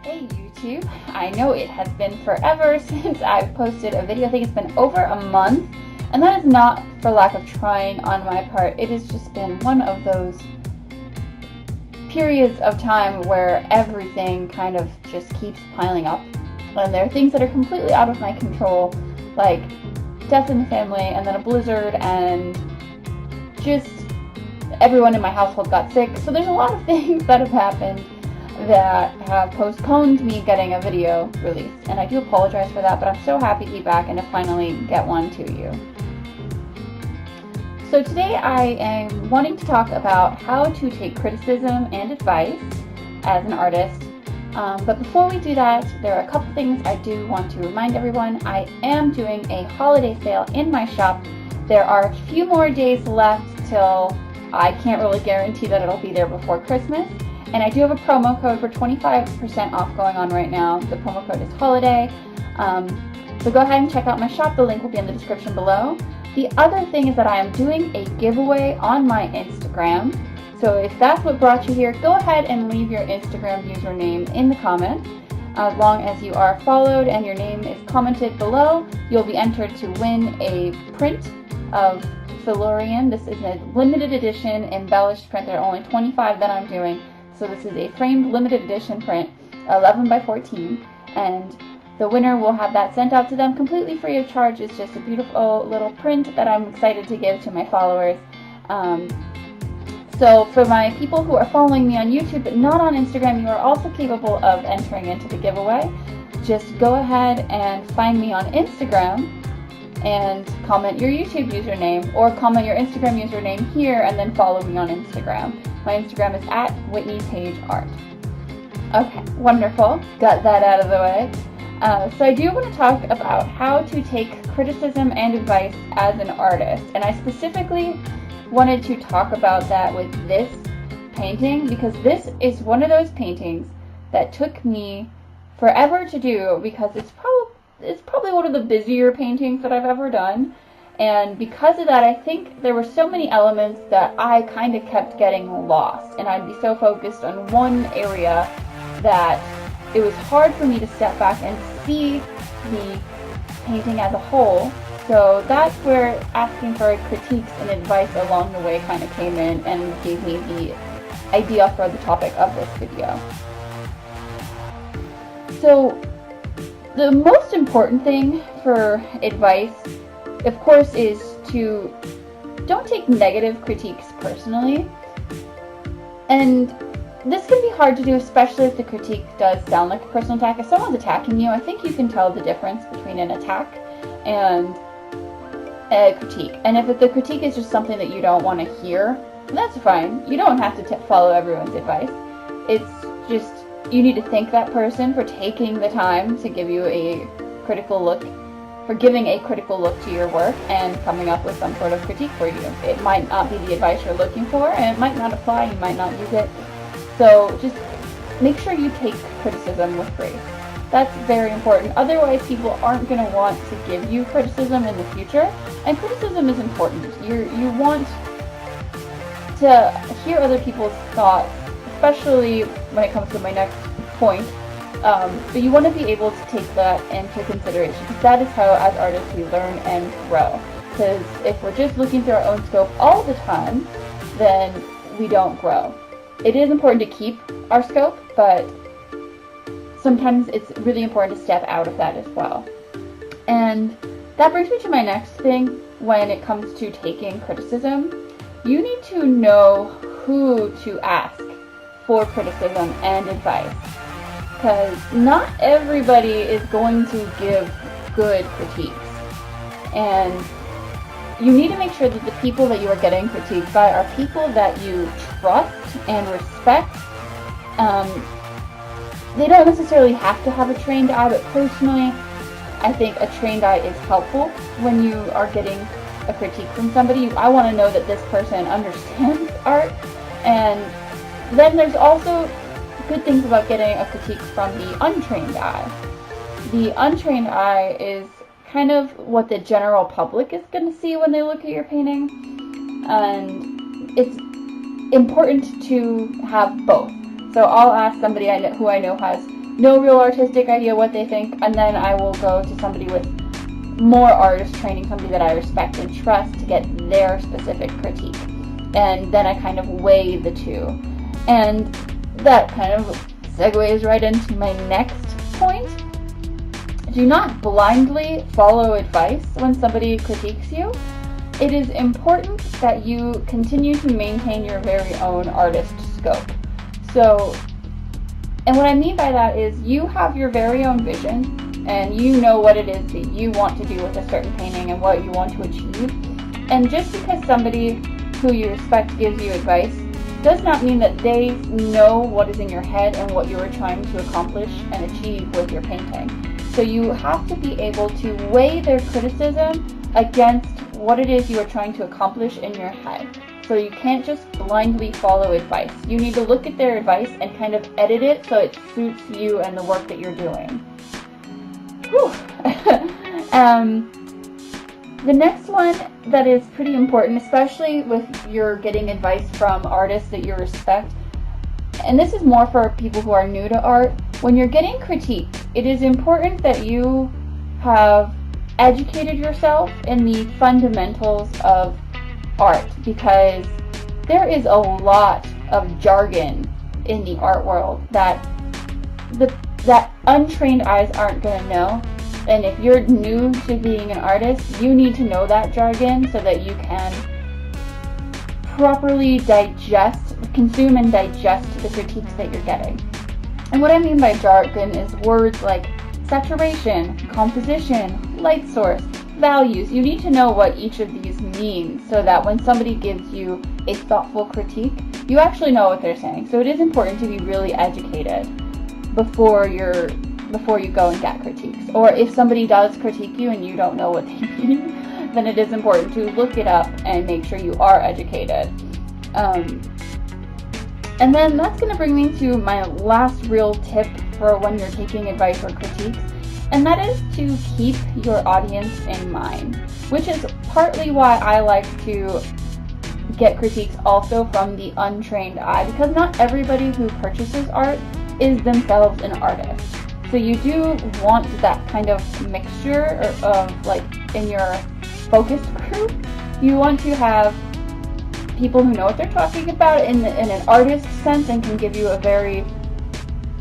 Hey YouTube, I know it has been forever since I've posted a video. I think it's been over a month, and that is not for lack of trying on my part. It has just been one of those periods of time where everything kind of just keeps piling up, and there are things that are completely out of my control, like death in the family, and then a blizzard, and just everyone in my household got sick. So there's a lot of things that have happened that have postponed me getting a video released, and I do apologize for that, but I'm so happy to be back and to finally get one to you. So today I am wanting to talk about how to take criticism and advice as an artist. But before we do that, there are a couple things I do want to remind everyone. I am doing a holiday sale in my shop. There are a few more days left till I can't really guarantee that it'll be there before Christmas. And I do have a promo code for 25% off going on right now. The promo code is HOLIDAY. So go ahead and check out my shop. The link will be in the description below. The other thing is that I am doing a giveaway on my Instagram. So if that's what brought you here, go ahead and leave your Instagram username in the comments. As long as you are followed and your name is commented below, you'll be entered to win a print of Silurian. This is a limited edition embellished print. There are only 25 that I'm doing. So this is a framed limited edition print, 11 by 14, and the winner will have that sent out to them completely free of charge. It's just a beautiful little print that I'm excited to give to my followers. So for my people who are following me on YouTube but not on Instagram, you are also capable of entering into the giveaway. Just go ahead and find me on Instagram and comment your YouTube username, or comment your Instagram username here and then follow me on Instagram. My Instagram is @WhitneyPageArt. Okay, wonderful. Got that out of the way. So I do want to talk about how to take criticism and advice as an artist. And I specifically wanted to talk about that with this painting because this is one of those paintings that took me forever to do because it's probably one of the busier paintings that I've ever done. And because of that, I think there were so many elements that I kind of kept getting lost, and I'd be so focused on one area that it was hard for me to step back and see the painting as a whole. So that's where asking for critiques and advice along the way kind of came in and gave me the idea for the topic of this video. So the most important thing for advice, of course, is to don't take negative critiques personally. And this can be hard to do, especially if the critique does sound like a personal attack. If someone's attacking you, I think you can tell the difference between an attack and a critique. And if the critique is just something that you don't want to hear, that's fine. You don't have to follow everyone's advice. It's just you need to thank that person for taking the time to give you a critical look, for giving a critical look to your work and coming up with some sort of critique for you. It might not be the advice you're looking for, and it might not apply, you might not use it. So just make sure you take criticism with grace. That's very important. Otherwise, people aren't going to want to give you criticism in the future, and criticism is important. You want to hear other people's thoughts, especially when it comes to my next point. But you want to be able to take that into consideration, because that is how, as artists, we learn and grow. Because if we're just looking through our own scope all the time, then we don't grow. It is important to keep our scope, but sometimes it's really important to step out of that as well. And that brings me to my next thing when it comes to taking criticism. You need to know who to ask for criticism and advice, because not everybody is going to give good critiques. And you need to make sure that the people that you are getting critiqued by are people that you trust and respect. They don't necessarily have to have a trained eye, but personally, I think a trained eye is helpful when you are getting a critique from somebody. I want to know that this person understands art. And then there's also good things about getting a critique from the untrained eye. The untrained eye is kind of what the general public is going to see when they look at your painting, and it's important to have both. So I'll ask somebody who I know has no real artistic idea what they think, and then I will go to somebody with more artist training, somebody that I respect and trust, to get their specific critique. And then I kind of weigh the two. And that kind of segues right into my next point. Do not blindly follow advice when somebody critiques you. It is important that you continue to maintain your very own artist scope. So, and what I mean by that is you have your very own vision, and you know what it is that you want to do with a certain painting and what you want to achieve. And just because somebody who you respect gives you advice does not mean that they know what is in your head and what you are trying to accomplish and achieve with your painting. So you have to be able to weigh their criticism against what it is you are trying to accomplish in your head. So you can't just blindly follow advice. You need to look at their advice and kind of edit it so it suits you and the work that you're doing. Whew. The next one that is pretty important, especially with you're getting advice from artists that you respect, and this is more for people who are new to art, when you're getting critiqued, it is important that you have educated yourself in the fundamentals of art, because there is a lot of jargon in the art world that untrained eyes aren't going to know. And if you're new to being an artist, you need to know that jargon so that you can properly consume and digest the critiques that you're getting. And what I mean by jargon is words like saturation, composition, light source, values. You need to know what each of these means so that when somebody gives you a thoughtful critique, you actually know what they're saying. So it is important to be really educated before you go and get critiques. Or if somebody does critique you and you don't know what they mean, then it is important to look it up and make sure you are educated. And then that's going to bring me to my last real tip for when you're taking advice or critiques, and that is to keep your audience in mind, which is partly why I like to get critiques also from the untrained eye, because not everybody who purchases art is themselves an artist. So you do want that kind of mixture of, like, in your focused group, you want to have people who know what they're talking about in an artist sense and can give you a very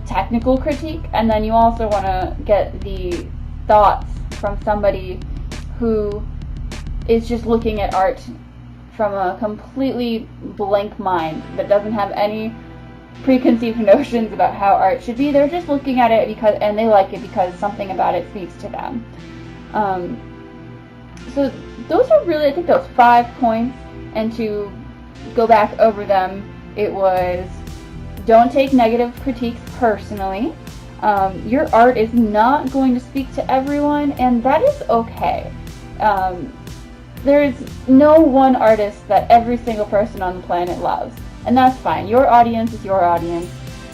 technical critique, and then you also want to get the thoughts from somebody who is just looking at art from a completely blank mind that doesn't have any preconceived notions about how art should be. They're just looking at it and they like it because something about it speaks to them. So those are really, I think, those 5 points. And to go back over them, it was: don't take negative critiques personally. Your art is not going to speak to everyone, and that is okay. There is no one artist that every single person on the planet loves, and that's fine. Your audience is your audience,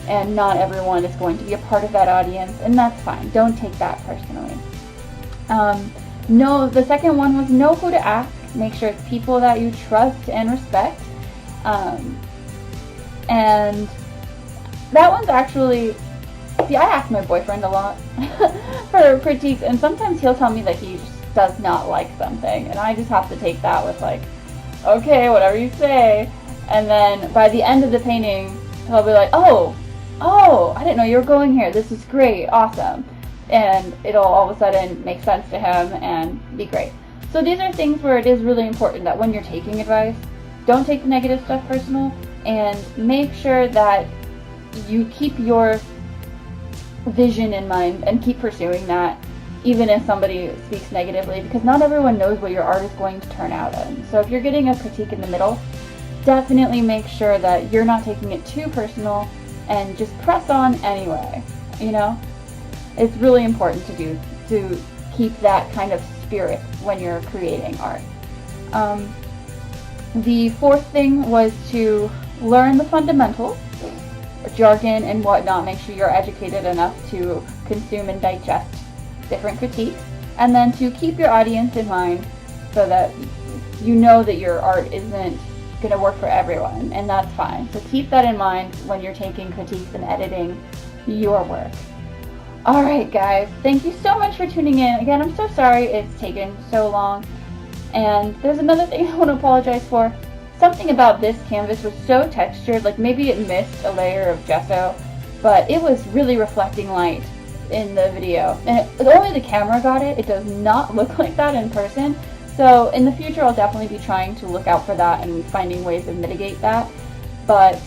and not everyone is going to be a part of that audience, and that's fine. Don't take that personally. The second one was know who to ask. Make sure it's people that you trust and respect. And that one's actually, I ask my boyfriend a lot for critiques, and sometimes he'll tell me that he just does not like something, and I just have to take that with, like, okay, whatever you say. And then by the end of the painting, he'll be like, oh, I didn't know you were going here. This is great, awesome. And it'll all of a sudden make sense to him and be great. So these are things where it is really important that when you're taking advice, don't take the negative stuff personal, and make sure that you keep your vision in mind and keep pursuing that, even if somebody speaks negatively, because not everyone knows what your art is going to turn out in. So if you're getting a critique in the middle, definitely make sure that you're not taking it too personal and just press on anyway. You know, it's really important to keep that kind of spirit when you're creating art. The fourth thing was to learn the fundamentals, jargon and whatnot. Make sure you're educated enough to consume and digest different critiques, and then to keep your audience in mind so that you know that your art isn't going to work for everyone, and that's fine. So keep that in mind when you're taking critiques and editing your work. Alright guys, thank you so much for tuning in. Again, I'm so sorry it's taken so long. And there's another thing I want to apologize for. Something about this canvas was so textured, like maybe it missed a layer of gesso, but it was really reflecting light in the video. And only the camera got it. It does not look like that in person. So in the future I'll definitely be trying to look out for that and finding ways to mitigate that. But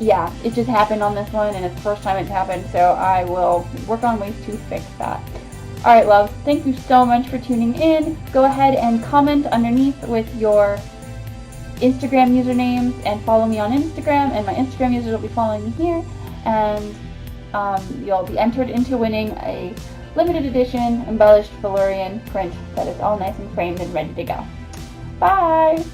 yeah, it just happened on this one and it's the first time it's happened, so I will work on ways to fix that. Alright love, thank you so much for tuning in. Go ahead and comment underneath with your Instagram usernames and follow me on Instagram, and my Instagram users will be following me here, and you'll be entered into winning a limited edition embellished Valurian print that is all nice and framed and ready to go. Bye!